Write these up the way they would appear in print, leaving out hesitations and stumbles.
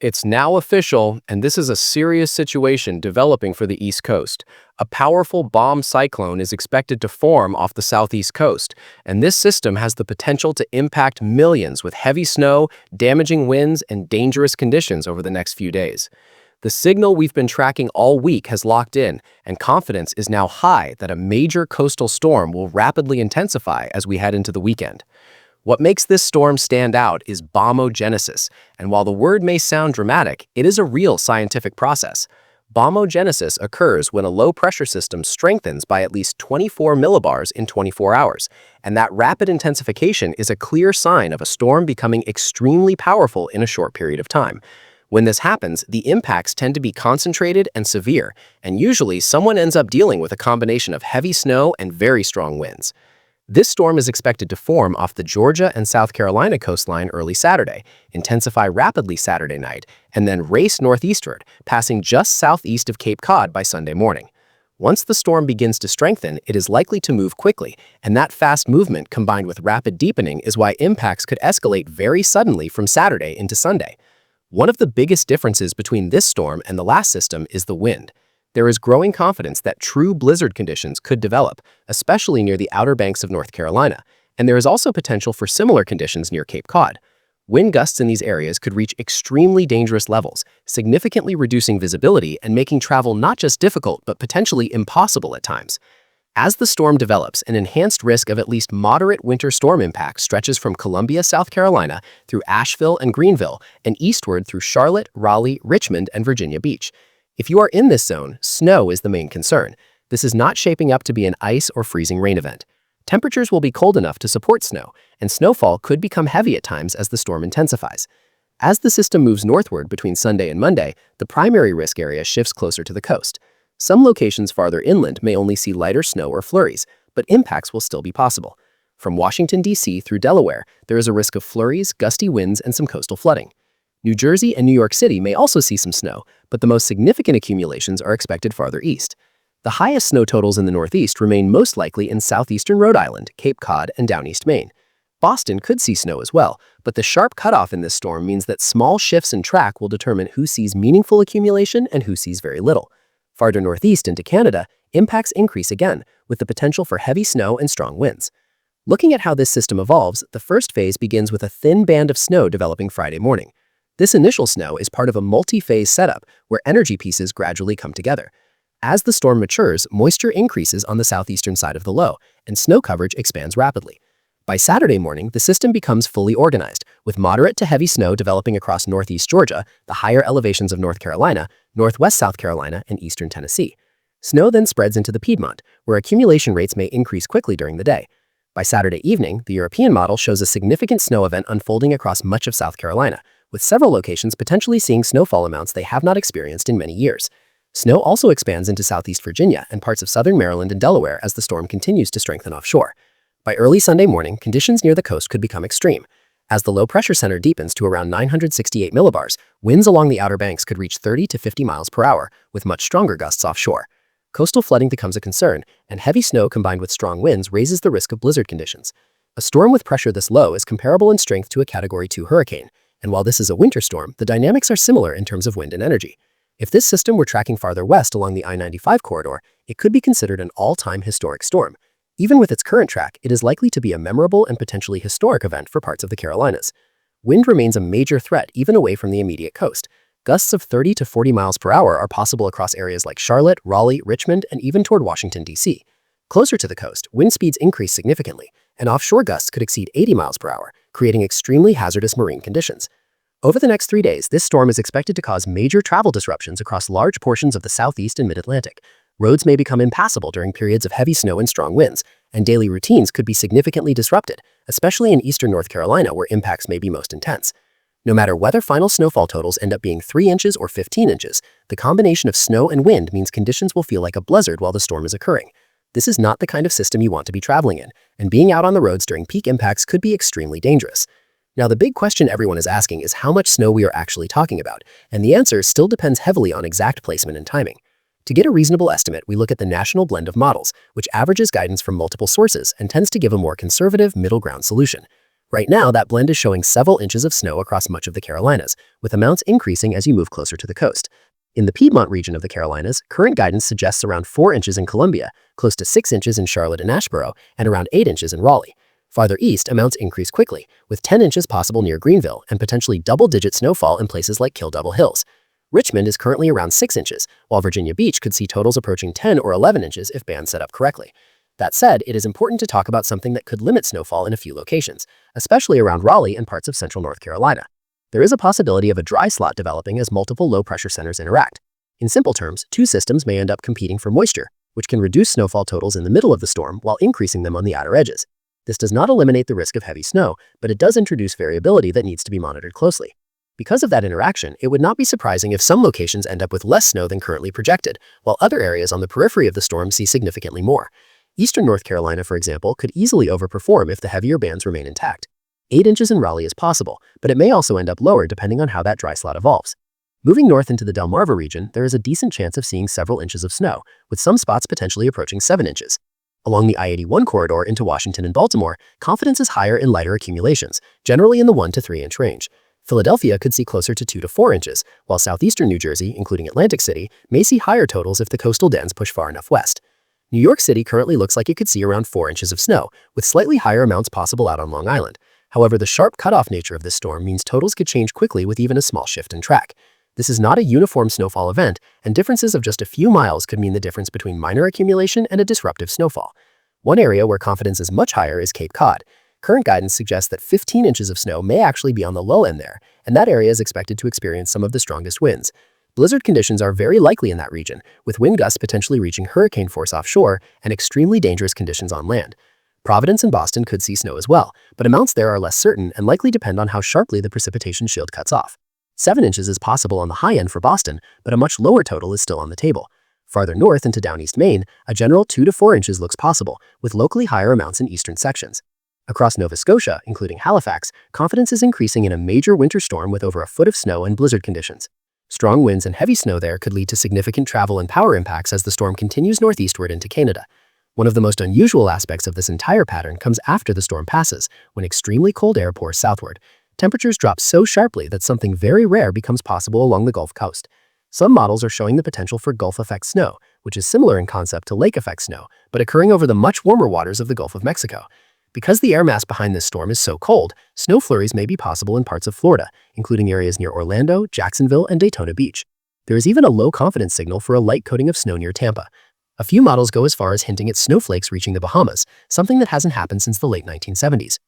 It's now official, and this is a serious situation developing for the East Coast. A powerful bomb cyclone is expected to form off the southeast coast, and this system has the potential to impact millions with heavy snow, damaging winds, and dangerous conditions over the next few days. The signal we've been tracking all week has locked in, and confidence is now high that a major coastal storm will rapidly intensify as we head into the weekend. What makes this storm stand out is bombogenesis, and while the word may sound dramatic, it is a real scientific process. Bombogenesis occurs when a low-pressure system strengthens by at least 24 millibars in 24 hours, and that rapid intensification is a clear sign of a storm becoming extremely powerful in a short period of time. When this happens, the impacts tend to be concentrated and severe, and usually someone ends up dealing with a combination of heavy snow and very strong winds. This storm is expected to form off the Georgia and South Carolina coastline early Saturday, intensify rapidly Saturday night, and then race northeastward, passing just southeast of Cape Cod by Sunday morning. Once the storm begins to strengthen, it is likely to move quickly, and that fast movement combined with rapid deepening is why impacts could escalate very suddenly from Saturday into Sunday. One of the biggest differences between this storm and the last system is the wind. There is growing confidence that true blizzard conditions could develop, especially near the Outer Banks of North Carolina, and there is also potential for similar conditions near Cape Cod. Wind gusts in these areas could reach extremely dangerous levels, significantly reducing visibility and making travel not just difficult but potentially impossible at times. As the storm develops, an enhanced risk of at least moderate winter storm impact stretches from Columbia, South Carolina, through Asheville and Greenville, and eastward through Charlotte, Raleigh, Richmond, and Virginia Beach. If you are in this zone, snow is the main concern. This is not shaping up to be an ice or freezing rain event. Temperatures will be cold enough to support snow, and snowfall could become heavy at times as the storm intensifies. As the system moves northward between Sunday and Monday, the primary risk area shifts closer to the coast. Some locations farther inland may only see lighter snow or flurries, but impacts will still be possible. From Washington, D.C. through Delaware, there is a risk of flurries, gusty winds, and some coastal flooding. New Jersey and New York City may also see some snow, but the most significant accumulations are expected farther east. The highest snow totals in the Northeast remain most likely in southeastern Rhode Island, Cape Cod, and down East Maine. Boston could see snow as well, but the sharp cutoff in this storm means that small shifts in track will determine who sees meaningful accumulation and who sees very little. Farther northeast into Canada, impacts increase again, with the potential for heavy snow and strong winds. Looking at how this system evolves, the first phase begins with a thin band of snow developing Friday morning. This initial snow is part of a multi-phase setup where energy pieces gradually come together. As the storm matures, moisture increases on the southeastern side of the low, and snow coverage expands rapidly. By Saturday morning, the system becomes fully organized, with moderate to heavy snow developing across northeast Georgia, the higher elevations of North Carolina, northwest South Carolina, and eastern Tennessee. Snow then spreads into the Piedmont, where accumulation rates may increase quickly during the day. By Saturday evening, the European model shows a significant snow event unfolding across much of South Carolina, with several locations potentially seeing snowfall amounts they have not experienced in many years. Snow also expands into southeast Virginia and parts of southern Maryland and Delaware as the storm continues to strengthen offshore. By early Sunday morning, conditions near the coast could become extreme. As the low-pressure center deepens to around 968 millibars, winds along the Outer Banks could reach 30 to 50 miles per hour, with much stronger gusts offshore. Coastal flooding becomes a concern, and heavy snow combined with strong winds raises the risk of blizzard conditions. A storm with pressure this low is comparable in strength to a Category 2 hurricane, and while this is a winter storm, the dynamics are similar in terms of wind and energy. If this system were tracking farther west along the I-95 corridor, it could be considered an all-time historic storm. Even with its current track, it is likely to be a memorable and potentially historic event for parts of the Carolinas. Wind remains a major threat even away from the immediate coast. Gusts of 30 to 40 miles per hour are possible across areas like Charlotte, Raleigh, Richmond, and even toward Washington, D.C. Closer to the coast, wind speeds increase significantly, and offshore gusts could exceed 80 miles per hour, creating extremely hazardous marine conditions. Over the next 3 days, this storm is expected to cause major travel disruptions across large portions of the southeast and mid-Atlantic. Roads may become impassable during periods of heavy snow and strong winds, and daily routines could be significantly disrupted, especially in eastern North Carolina where impacts may be most intense. No matter whether final snowfall totals end up being 3 inches or 15 inches, the combination of snow and wind means conditions will feel like a blizzard while the storm is occurring. This is not the kind of system you want to be traveling in, and being out on the roads during peak impacts could be extremely dangerous. Now, the big question everyone is asking is how much snow we are actually talking about, and the answer still depends heavily on exact placement and timing. To get a reasonable estimate, we look at the national blend of models, which averages guidance from multiple sources and tends to give a more conservative middle ground solution. Right now, that blend is showing several inches of snow across much of the Carolinas, with amounts increasing as you move closer to the coast. In the Piedmont region of the Carolinas, current guidance suggests around 4 inches in Columbia, close to 6 inches in Charlotte and Asheboro, and around 8 inches in Raleigh. Farther east, amounts increase quickly, with 10 inches possible near Greenville and potentially double-digit snowfall in places like Kill Devil Hills. Richmond is currently around 6 inches, while Virginia Beach could see totals approaching 10 or 11 inches if bands set up correctly. That said, it is important to talk about something that could limit snowfall in a few locations, especially around Raleigh and parts of central North Carolina. There is a possibility of a dry slot developing as multiple low-pressure centers interact. In simple terms, two systems may end up competing for moisture, which can reduce snowfall totals in the middle of the storm while increasing them on the outer edges. This does not eliminate the risk of heavy snow, but it does introduce variability that needs to be monitored closely. Because of that interaction, it would not be surprising if some locations end up with less snow than currently projected, while other areas on the periphery of the storm see significantly more. Eastern North Carolina, for example, could easily overperform if the heavier bands remain intact. 8 inches in Raleigh is possible, but it may also end up lower depending on how that dry slot evolves. Moving north into the Delmarva region, there is a decent chance of seeing several inches of snow, with some spots potentially approaching 7 inches. Along the I-81 corridor into Washington and Baltimore, confidence is higher in lighter accumulations, generally in the 1 to 3 inch range. Philadelphia could see closer to 2 to 4 inches, while southeastern New Jersey, including Atlantic City, may see higher totals if the coastal dens push far enough west. New York City currently looks like it could see around 4 inches of snow, with slightly higher amounts possible out on Long Island. However, the sharp cutoff nature of this storm means totals could change quickly with even a small shift in track. This is not a uniform snowfall event, and differences of just a few miles could mean the difference between minor accumulation and a disruptive snowfall. One area where confidence is much higher is Cape Cod. Current guidance suggests that 15 inches of snow may actually be on the low end there, and that area is expected to experience some of the strongest winds. Blizzard conditions are very likely in that region, with wind gusts potentially reaching hurricane force offshore and extremely dangerous conditions on land. Providence and Boston could see snow as well, but amounts there are less certain and likely depend on how sharply the precipitation shield cuts off. 7 inches is possible on the high end for Boston, but a much lower total is still on the table. Farther north into down East Maine, a general 2 to 4 inches looks possible, with locally higher amounts in eastern sections. Across Nova Scotia, including Halifax, confidence is increasing in a major winter storm with over a foot of snow and blizzard conditions. Strong winds and heavy snow there could lead to significant travel and power impacts as the storm continues northeastward into Canada. One of the most unusual aspects of this entire pattern comes after the storm passes, when extremely cold air pours southward. Temperatures drop so sharply that something very rare becomes possible along the Gulf Coast. Some models are showing the potential for Gulf effect snow, which is similar in concept to lake effect snow, but occurring over the much warmer waters of the Gulf of Mexico. Because the air mass behind this storm is so cold, snow flurries may be possible in parts of Florida, including areas near Orlando, Jacksonville, and Daytona Beach. There is even a low confidence signal for a light coating of snow near Tampa. A few models go as far as hinting at snowflakes reaching the Bahamas, something that hasn't happened since the late 1970s.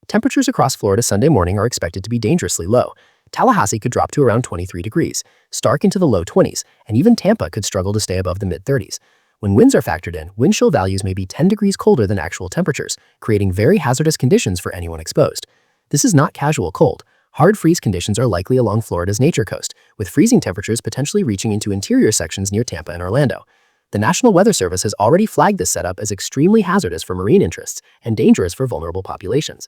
Temperatures across Florida Sunday morning are expected to be dangerously low. Tallahassee could drop to around 23 degrees, Stark into the low 20s, and even Tampa could struggle to stay above the mid-30s. When winds are factored in, wind chill values may be 10 degrees colder than actual temperatures, creating very hazardous conditions for anyone exposed. This is not casual cold. Hard freeze conditions are likely along Florida's nature coast, with freezing temperatures potentially reaching into interior sections near Tampa and Orlando. The National Weather Service has already flagged this setup as extremely hazardous for marine interests and dangerous for vulnerable populations.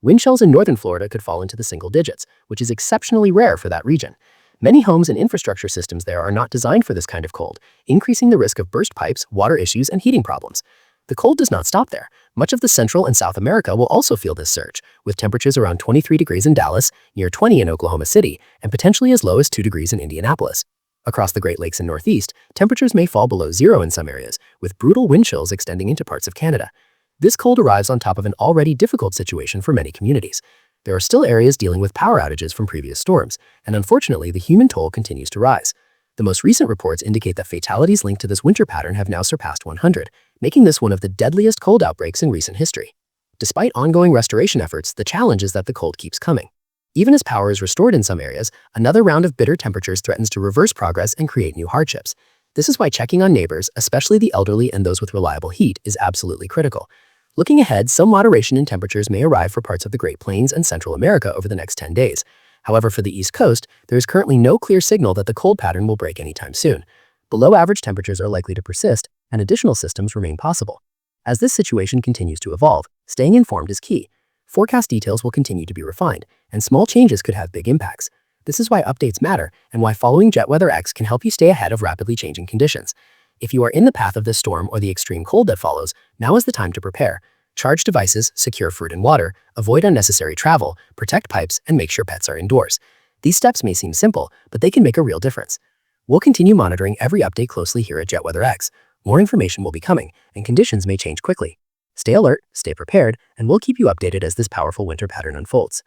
Wind chills in northern Florida could fall into the single digits, which is exceptionally rare for that region. Many homes and infrastructure systems there are not designed for this kind of cold, increasing the risk of burst pipes, water issues, and heating problems. The cold does not stop there. Much of the Central and South America will also feel this surge, with temperatures around 23 degrees in Dallas, near 20 in Oklahoma City, and potentially as low as 2 degrees in Indianapolis. Across the Great Lakes and Northeast, temperatures may fall below zero in some areas, with brutal wind chills extending into parts of Canada. This cold arrives on top of an already difficult situation for many communities. There are still areas dealing with power outages from previous storms, and unfortunately, the human toll continues to rise. The most recent reports indicate that fatalities linked to this winter pattern have now surpassed 100, making this one of the deadliest cold outbreaks in recent history. Despite ongoing restoration efforts, the challenge is that the cold keeps coming. Even as power is restored in some areas, another round of bitter temperatures threatens to reverse progress and create new hardships. This is why checking on neighbors, especially the elderly and those with reliable heat, is absolutely critical. Looking ahead, some moderation in temperatures may arrive for parts of the Great Plains and Central America over the next 10 days. However, for the East Coast, there is currently no clear signal that the cold pattern will break anytime soon. Below average temperatures are likely to persist, and additional systems remain possible. As this situation continues to evolve, staying informed is key. Forecast details will continue to be refined, and small changes could have big impacts. This is why updates matter, and why following JetWeatherX can help you stay ahead of rapidly changing conditions. If you are in the path of this storm or the extreme cold that follows, now is the time to prepare. Charge devices, secure fruit and water, avoid unnecessary travel, protect pipes, and make sure pets are indoors. These steps may seem simple, but they can make a real difference. We'll continue monitoring every update closely here at JetWeatherX. More information will be coming, and conditions may change quickly. Stay alert, stay prepared, and we'll keep you updated as this powerful winter pattern unfolds.